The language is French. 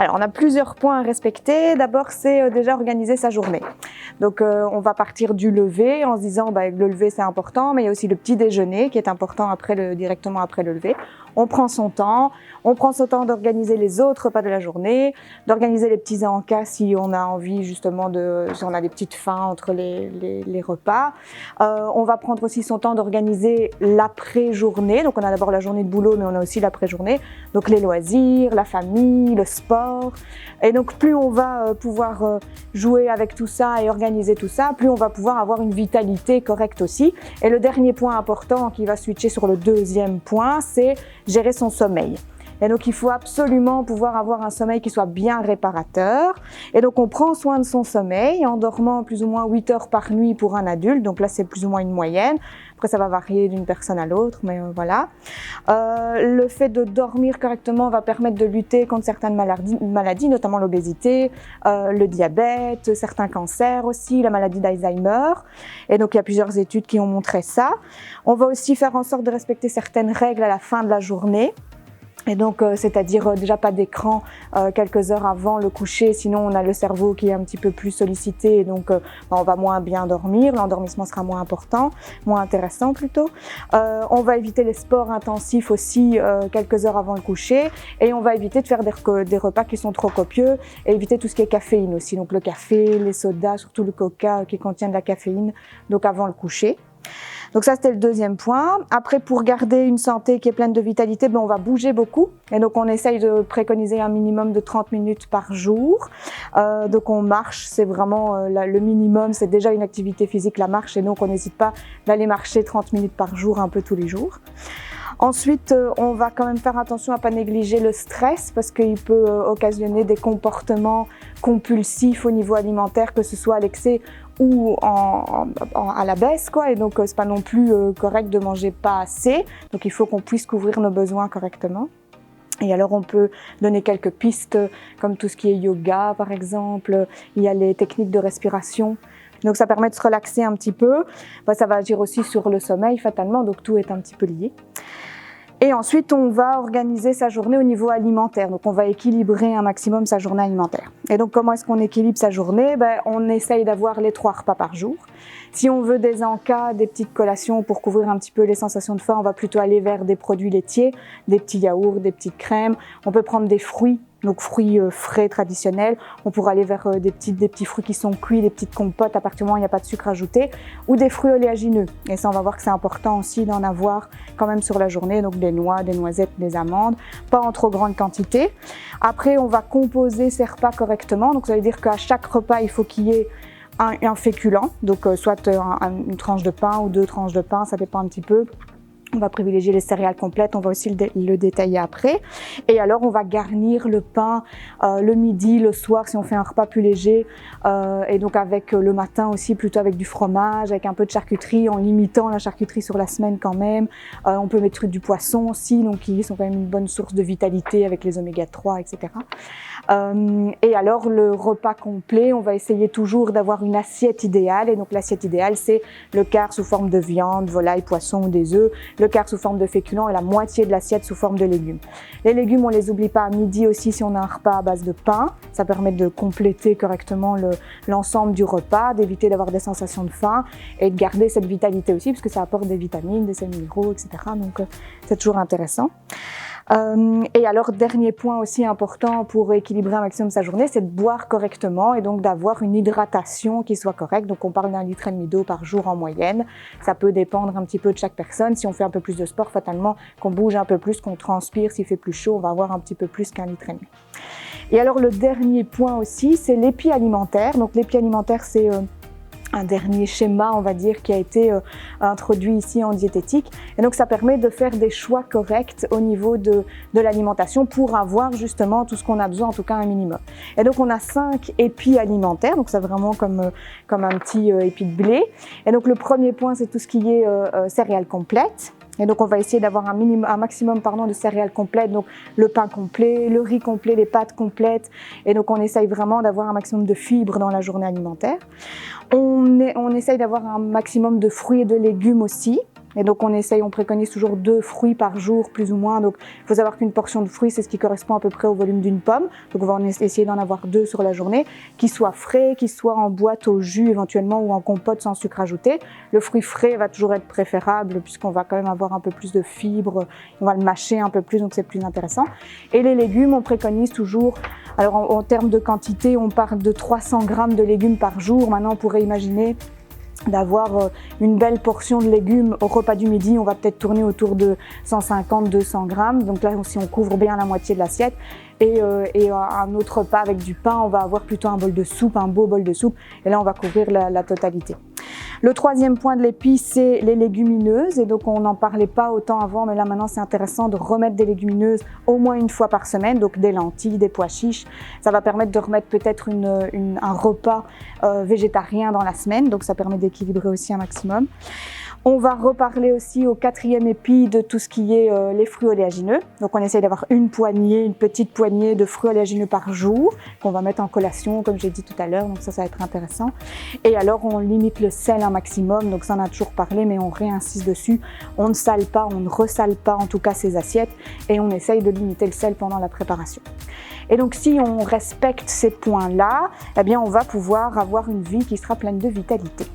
Alors, on a plusieurs points à respecter. D'abord, c'est déjà organiser sa journée. Donc, on va partir du lever en se disant le lever, c'est important, mais il y a aussi le petit déjeuner qui est important directement après le lever. On prend son temps d'organiser les autres repas de la journée, d'organiser les petits encas si on a envie justement si on a des petites faims entre les repas. On va prendre aussi son temps d'organiser l'après-journée. Donc, on a d'abord la journée de boulot, mais on a aussi l'après-journée. Donc, les loisirs, la famille, le sport. Et donc, plus on va pouvoir jouer avec tout ça et organiser tout ça, plus on va pouvoir avoir une vitalité correcte aussi. Et le dernier point important qui va switcher sur le deuxième point, c'est gérer son sommeil. Et donc, il faut absolument pouvoir avoir un sommeil qui soit bien réparateur. Et donc, on prend soin de son sommeil en dormant plus ou moins 8 heures par nuit pour un adulte. Donc là, c'est plus ou moins une moyenne. Après, ça va varier d'une personne à l'autre, mais voilà. Le fait de dormir correctement va permettre de lutter contre certaines maladies, notamment l'obésité, le diabète, certains cancers aussi, la maladie d'Alzheimer. Et donc, il y a plusieurs études qui ont montré ça. On va aussi faire en sorte de respecter certaines règles à la fin de la journée. Et donc, c'est-à-dire déjà pas d'écran quelques heures avant le coucher, sinon on a le cerveau qui est un petit peu plus sollicité et donc on va moins bien dormir, l'endormissement sera moins important, moins intéressant plutôt. On va éviter les sports intensifs aussi quelques heures avant le coucher et on va éviter de faire des repas qui sont trop copieux et éviter tout ce qui est caféine aussi, donc le café, les sodas, surtout le coca qui contient de la caféine, donc avant le coucher. Donc ça, c'était le deuxième point. Après, pour garder une santé qui est pleine de vitalité, on va bouger beaucoup. Et donc, on essaye de préconiser un minimum de 30 minutes par jour. Donc, on marche, c'est vraiment le minimum. C'est déjà une activité physique, la marche. Et donc, on n'hésite pas d'aller marcher 30 minutes par jour, un peu tous les jours. Ensuite, on va quand même faire attention à ne pas négliger le stress parce qu'il peut occasionner des comportements compulsifs au niveau alimentaire, que ce soit à l'excès ou à la baisse, quoi. Et donc, c'est pas non plus correct de manger pas assez. Donc, il faut qu'on puisse couvrir nos besoins correctement. Et alors, on peut donner quelques pistes, comme tout ce qui est yoga, par exemple. Il y a les techniques de respiration. Donc, ça permet de se relaxer un petit peu. Ça va agir aussi sur le sommeil, fatalement. Donc, tout est un petit peu lié. Et ensuite, on va organiser sa journée au niveau alimentaire. Donc, on va équilibrer un maximum sa journée alimentaire. Et donc, comment est-ce qu'on équilibre sa journée? On essaye d'avoir les 3 repas par jour. Si on veut des encas, des petites collations pour couvrir un petit peu les sensations de faim, on va plutôt aller vers des produits laitiers, des petits yaourts, des petites crèmes. On peut prendre des fruits, donc fruits frais traditionnels. On pourra aller vers des petits fruits qui sont cuits, des petites compotes à partir du moment où il n'y a pas de sucre ajouté, ou des fruits oléagineux. Et ça, on va voir que c'est important aussi d'en avoir quand même sur la journée, donc des noix, des noisettes, des amandes, pas en trop grande quantité. Après, on va composer ces repas correctement. Donc, ça veut dire qu'à chaque repas, il faut qu'il y ait un féculent, donc soit une tranche de pain ou 2 tranches de pain, ça dépend un petit peu. On va privilégier les céréales complètes, on va aussi le détailler après. Et alors, on va garnir le pain le midi, le soir, si on fait un repas plus léger. Et donc, avec le matin aussi, plutôt avec du fromage, avec un peu de charcuterie, en limitant la charcuterie sur la semaine quand même. On peut mettre du poisson aussi, donc qui sont quand même une bonne source de vitalité avec les oméga 3, etc. Et alors, le repas complet, on va essayer toujours d'avoir une assiette idéale. Et donc, l'assiette idéale, c'est le quart sous forme de viande, volaille, poisson ou des œufs, le quart sous forme de féculents et la moitié de l'assiette sous forme de légumes. Les légumes, on les oublie pas à midi aussi si on a un repas à base de pain. Ça permet de compléter correctement l'ensemble du repas, d'éviter d'avoir des sensations de faim et de garder cette vitalité aussi, parce que ça apporte des vitamines, des sels minéraux, etc. Donc, c'est toujours intéressant. Et alors, dernier point aussi important pour équilibrer un maximum sa journée, c'est de boire correctement et donc d'avoir une hydratation qui soit correcte. Donc, on parle d'1,5 litre d'eau par jour en moyenne. Ça peut dépendre un petit peu de chaque personne. Si on fait un peu plus de sport, fatalement, qu'on bouge un peu plus, qu'on transpire, s'il fait plus chaud, on va avoir un petit peu plus qu'1,5 litre. Et alors, le dernier point aussi, c'est l'épi alimentaire. Donc, l'épi alimentaire, c'est un dernier schéma, on va dire, qui a été introduit ici en diététique. Et donc, ça permet de faire des choix corrects au niveau de l'alimentation pour avoir justement tout ce qu'on a besoin, en tout cas un minimum. Et donc, on a 5 épis alimentaires, donc c'est vraiment comme un petit épi de blé. Et donc, le premier point, c'est tout ce qui est céréales complètes. Et donc, on va essayer d'avoir un maximum de céréales complètes, donc le pain complet, le riz complet, les pâtes complètes. Et donc, on essaye vraiment d'avoir un maximum de fibres dans la journée alimentaire. On essaye d'avoir un maximum de fruits et de légumes aussi. Et donc on préconise toujours 2 fruits par jour, plus ou moins. Donc il faut savoir qu'une portion de fruits, c'est ce qui correspond à peu près au volume d'une pomme. Donc on va essayer d'en avoir 2 sur la journée, qui soient frais, qui soient en boîte au jus éventuellement ou en compote sans sucre ajouté. Le fruit frais va toujours être préférable puisqu'on va quand même avoir un peu plus de fibres, on va le mâcher un peu plus, donc c'est plus intéressant. Et les légumes, on préconise toujours, alors en termes de quantité, on parle de 300 grammes de légumes par jour. Maintenant on pourrait imaginer d'avoir une belle portion de légumes au repas du midi, on va peut-être tourner autour de 150-200 grammes. Donc là, si on couvre bien la moitié de l'assiette, et un autre repas avec du pain, on va avoir plutôt un bol de soupe, un beau bol de soupe, et là on va couvrir la totalité. Le troisième point de l'épi, c'est les légumineuses, et donc on n'en parlait pas autant avant, mais là maintenant c'est intéressant de remettre des légumineuses au moins une fois par semaine, donc des lentilles, des pois chiches. Ça va permettre de remettre peut-être un repas végétarien dans la semaine, donc ça permet d'équilibrer aussi un maximum. On va reparler aussi au quatrième épi de tout ce qui est les fruits oléagineux. Donc on essaye d'avoir une petite poignée de fruits oléagineux par jour qu'on va mettre en collation, comme j'ai dit tout à l'heure, donc ça va être intéressant. Et alors on limite le sel un maximum, donc ça on a toujours parlé, mais on réinsiste dessus. On ne sale pas, on ne resale pas en tout cas ces assiettes, et on essaye de limiter le sel pendant la préparation. Et donc si on respecte ces points-là, eh bien on va pouvoir avoir une vie qui sera pleine de vitalité.